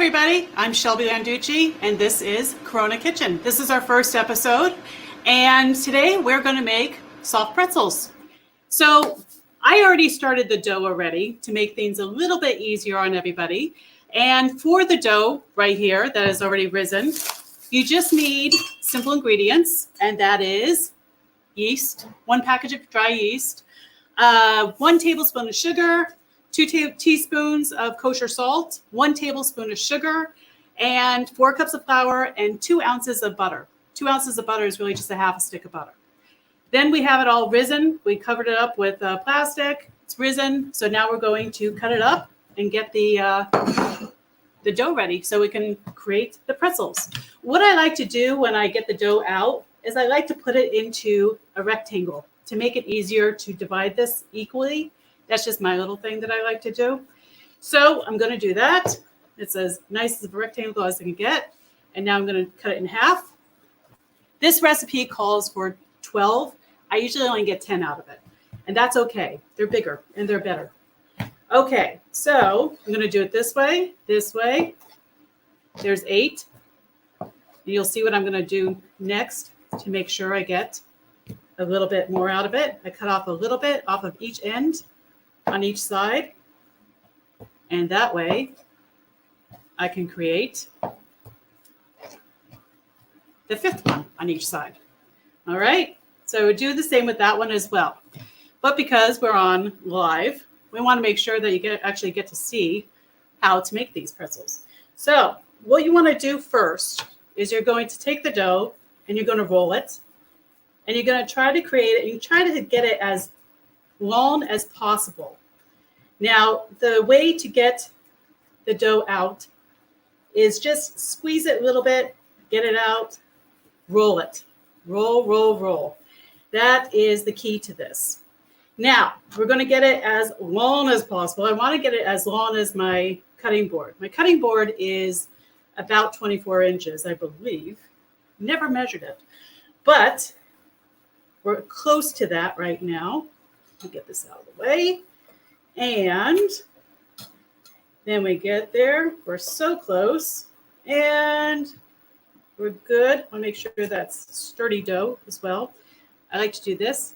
everybody, I'm Shelby Landucci, and this is Corona Kitchen. This is our first episode, and today we're going to make soft pretzels. So I already started the dough already to make things a little bit easier on everybody. And for the dough right here that is already risen, you just need simple ingredients, and that is yeast, 1 package of dry yeast, 1 tablespoon of sugar, 2 teaspoons of kosher salt, 1 tablespoon of sugar, and 4 cups of flour and 2 ounces of butter. 2 ounces of butter is really just a half a stick of butter. Then we have it all risen. We covered it up with plastic. It's risen. So now we're going to cut it up and get the dough ready so we can create the pretzels. What I like to do when I get the dough out is I like to put it into a rectangle to make it easier to divide this equally. That's just my little thing that I like to do. So I'm going to do that. It's as nice as a rectangle as I can get. And now I'm going to cut it in half. This recipe calls for 12. I usually only get 10 out of it. And that's okay. They're bigger and they're better. Okay, so I'm going to do it this way, this way. There's 8. And you'll see what I'm going to do next to make sure I get a little bit more out of it. I cut off a little bit off of each end on each side. And that way I can create the 5th one on each side. All right, so we do the same with that one as well. But because we're on live, we want to make sure that you actually get to see how to make these pretzels. So what you want to do first is you're going to take the dough and you're going to roll it. And you're going to try to create it. You try to get it as long as possible. Now, the way to get the dough out is just squeeze it a little bit, get it out, roll it. Roll, roll, roll. That is the key to this. Now, we're going to get it as long as possible. I want to get it as long as my cutting board. My cutting board is about 24 inches, I believe. Never measured it. But we're close to that right now. Let me get this out of the way. And then we get there. We're so close. And we're good. I want to make sure that's sturdy dough as well. I like to do this.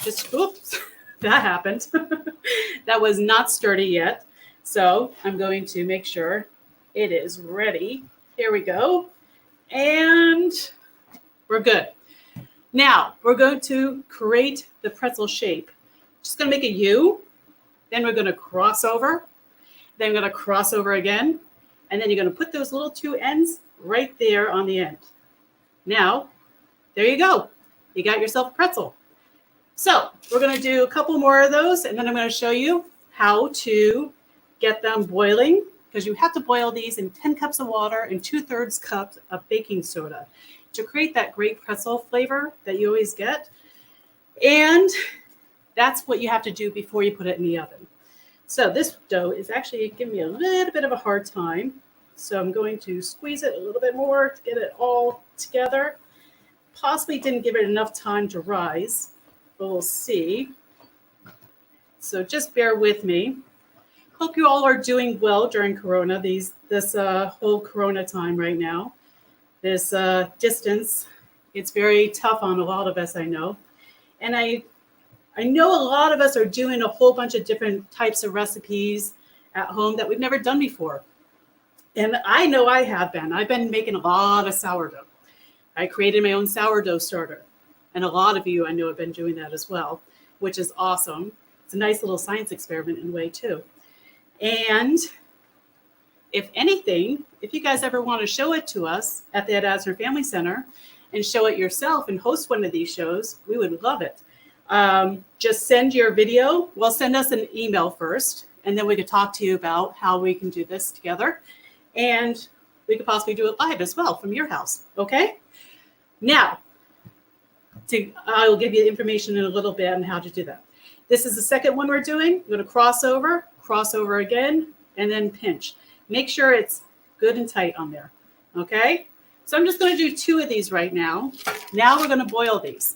Just, oops, that happened. That was not sturdy yet. So I'm going to make sure it is ready. Here we go. And we're good. Now we're going to create the pretzel shape. Just going to make a U. Then we're going to cross over. Then we're going to cross over again. And then you're going to put those little 2 ends right there on the end. Now, there you go. You got yourself a pretzel. So we're going to do a couple more of those, and then I'm going to show you how to get them boiling, because you have to boil these in 10 cups of water and 2/3 cups of baking soda to create that great pretzel flavor that you always get. And that's what you have to do before you put it in the oven. So this dough is actually giving me a little bit of a hard time. So I'm going to squeeze it a little bit more to get it all together. Possibly didn't give it enough time to rise, but we'll see. So just bear with me. Hope you all are doing well during Corona, this whole Corona time right now. This distance, it's very tough on a lot of us, I know. And I know a lot of us are doing a whole bunch of different types of recipes at home that we've never done before. And I know I have been. I've been making a lot of sourdough. I created my own sourdough starter. And a lot of you I know have been doing that as well, which is awesome. It's a nice little science experiment in a way too. And if anything, if you guys ever want to show it to us at the Ed Asner Family Center and show it yourself and host one of these shows, we would love it. Just send your video. Well, send us an email first, and then we could talk to you about how we can do this together. And we could possibly do it live as well from your house. Okay? Now, I will give you information in a little bit on how to do that. This is the second one we're doing. We're going to cross over again, and then pinch. Make sure it's good and tight on there. Okay? So I'm just going to do 2 of these right now. Now we're going to boil these.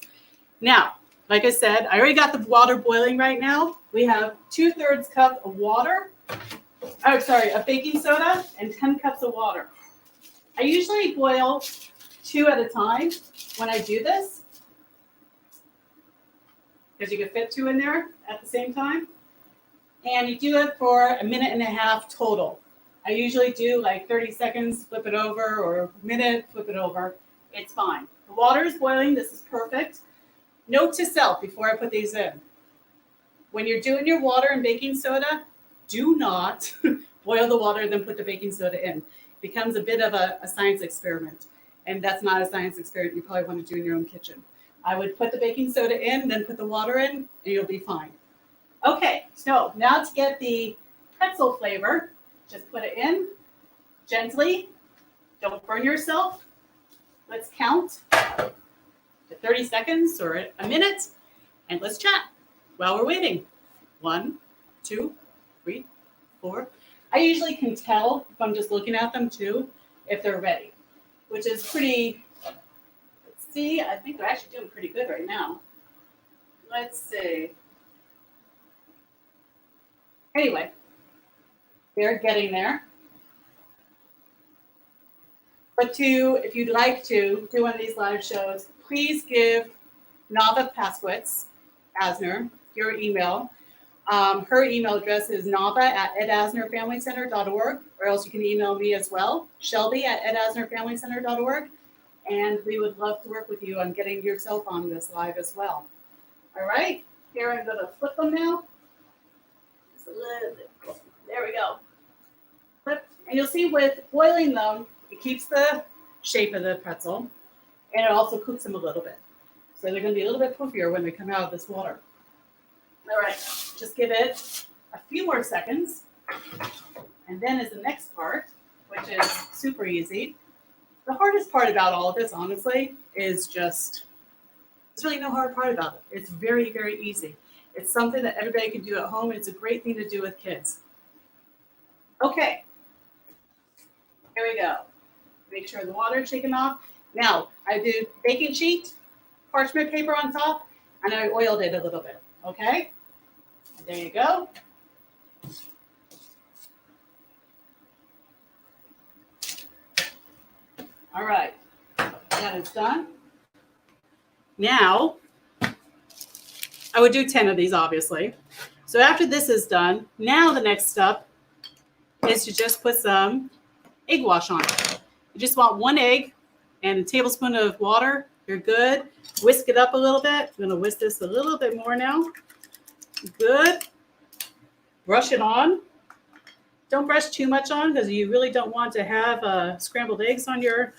Now, like I said, I already got the water boiling right now. We have 2/3 cup of water. of baking soda and 10 cups of water. I usually boil 2 at a time when I do this, because you can fit 2 in there at the same time. And you do it for 1.5 minutes total. I usually do like 30 seconds, flip it over, or a minute, flip it over. It's fine. The water is boiling. This is perfect. Note to self before I put these in. When you're doing your water and baking soda, do not boil the water and then put the baking soda in. It becomes a bit of a science experiment. And that's not a science experiment you probably want to do in your own kitchen. I would put the baking soda in, then put the water in, and you'll be fine. Okay, so now to get the pretzel flavor, just put it in gently. Don't burn yourself. Let's count to 30 seconds or a minute, and let's chat while we're waiting. 1, 2, 3, 4. I usually can tell if I'm just looking at them too, if they're ready, which is pretty, let's see, I think they're actually doing pretty good right now. Let's see. Anyway, they're getting there. But if you'd like to do one of these live shows, please give Nava Paskowitz, Asner, your email. Her email address is nava@edasnerfamilycenter.org, or else you can email me as well, shelby@edasnerfamilycenter.org, and we would love to work with you on getting yourself on this live as well. All right, here I'm going to flip them now. Just a little bit. There we go. Flip, and you'll see with boiling them, it keeps the shape of the pretzel, and it also cooks them a little bit. So they're going to be a little bit puffier when they come out of this water. All right, just give it a few more seconds. And then is the next part, which is super easy. The hardest part about all of this, honestly, is there's really no hard part about it. It's very, very easy. It's something that everybody can do at home, and it's a great thing to do with kids. Okay, here we go. Make sure the water is shaken off. Now, I do baking sheet, parchment paper on top, and I oiled it a little bit, okay? And there you go. All right, that is done. Now, I would do 10 of these, obviously. So after this is done, now the next step is to just put some egg wash on it. You just want 1 egg and a tablespoon of water. You're good. Whisk it up a little bit. I'm going to whisk this a little bit more now. Good. Brush it on. Don't brush too much on because you really don't want to have scrambled eggs on your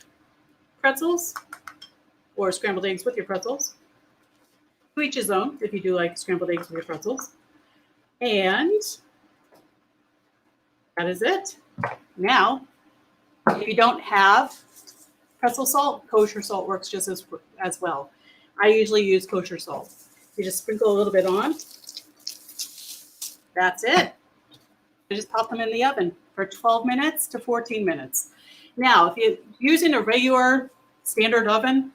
pretzels or scrambled eggs with your pretzels. To each his own if you do like scrambled eggs with your pretzels. And that is it. Now, if you don't have pretzel salt, kosher salt works just as well. I usually use kosher salt. You just sprinkle a little bit on. That's it. You just pop them in the oven for 12 minutes to 14 minutes. Now, if you're using a regular standard oven,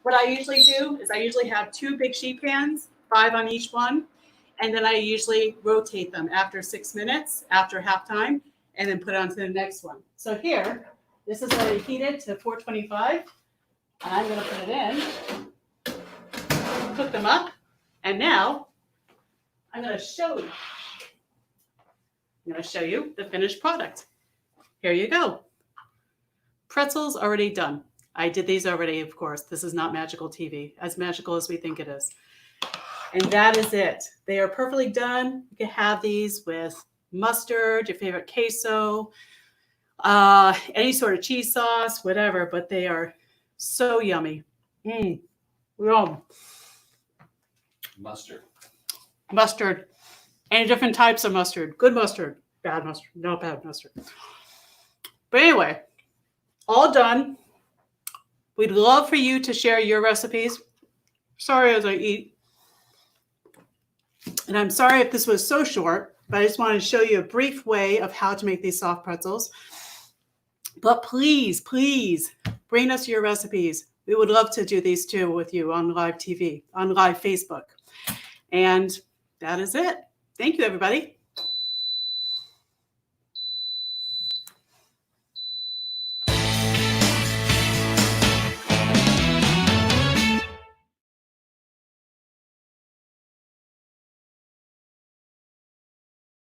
what I usually do is I usually have 2 big sheet pans, 5 on each one, and then I usually rotate them after 6 minutes, after halftime, and then put it onto the next one. So here, this is already heated to 425. And I'm going to put it in, cook them up, and now I'm going to show you the finished product. Here you go. Pretzels already done. I did these already, of course. This is not magical TV, as magical as we think it is. And that is it. They are perfectly done. You can have these with mustard, your favorite queso, any sort of cheese sauce, whatever, but they are so yummy. Yum. Mustard. Any different types of mustard. Good mustard. Bad mustard. No bad mustard. But anyway, all done. We'd love for you to share your recipes. Sorry as I eat. And I'm sorry if this was so short, but I just wanted to show you a brief way of how to make these soft pretzels. But please, please bring us your recipes. We would love to do these too with you on live TV, on live Facebook. And that is it. Thank you, everybody.